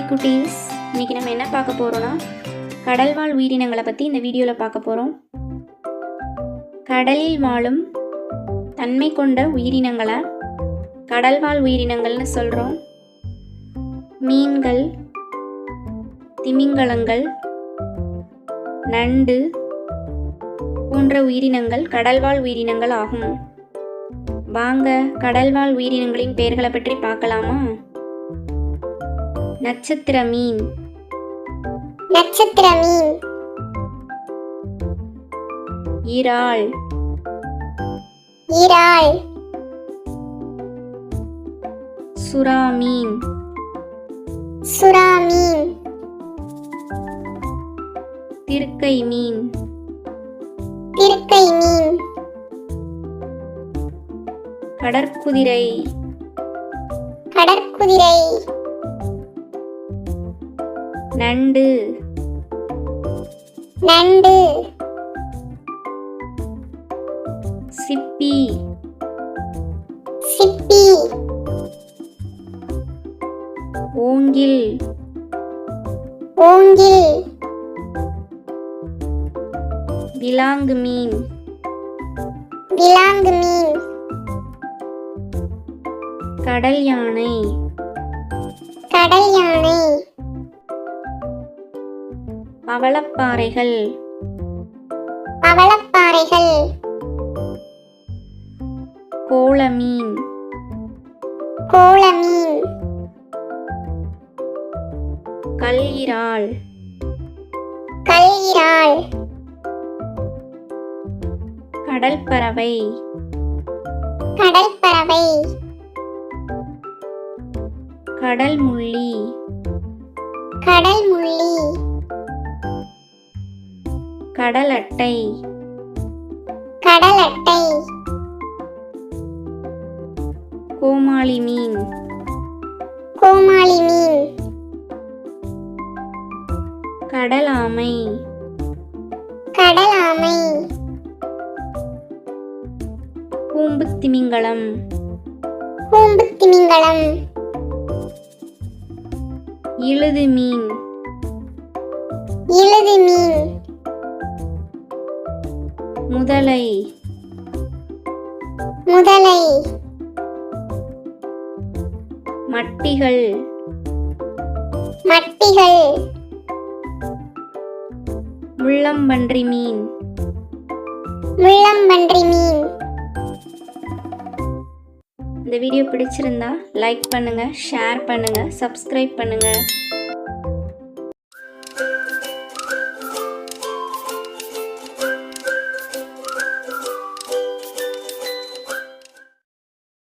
குட்டீஸ், இன்றைக்கி நம்ம என்ன பார்க்க போகிறோன்னா கடல்வாழ் உயிரினங்களை பற்றி இந்த வீடியோவில் பார்க்க போகிறோம். கடலில் வாழும் தன்மை கொண்ட உயிரினங்களை கடல்வாழ் உயிரினங்கள்னு சொல்கிறோம். மீன்கள், திமிங்கலங்கள், நண்டு போன்ற உயிரினங்கள் கடல்வாழ் உயிரினங்கள் ஆகும். வாங்க கடல்வாழ் உயிரினங்களின் பெயர்களை பற்றி பார்க்கலாமா? நட்சத்திர மீன், நட்சத்திர மீன், இறால், இறால், சுறா மீன், சுறா மீன், திருக்கை மீன், திருக்கை மீன், கடற்குதிரை, கடற்குதிரை, நண்டு, நண்டு, சிப்பி, சிப்பி, ஓங்கில், ஓங்கில், விலாங்கு மீன், விலாங்கு மீன், கடல் யானை, கடல் யானை, பவளப்பாறைகள், பவளப்பாறைகள், கோல மீன், கோல மீன், கல் இறால், கல் இறால், கடல் பறவை, கடல் பறவை, கடல் முள்ளி, கடல் முள்ளி, கடல் அட்டை, கடல் அட்டை, கோமாளி மீன், கோமாளி மீன், கடல் ஆமை, கடல் ஆமை, கூம்பு திமிங்கலம், கூம்பு திமிங்கலம், இழுது மீன், இழுது மீன், முதலை, முதலை, மட்டிகள், மட்டிகள், முள்ளம்பன்றி மீன். முள்ளம்பன்றி மீன். இந்த வீடியோ பிடிச்சிருந்தா லைக் பண்ணுங்க, ஷேர் பண்ணுங்க, சப்ஸ்கிரைப் பண்ணுங்க.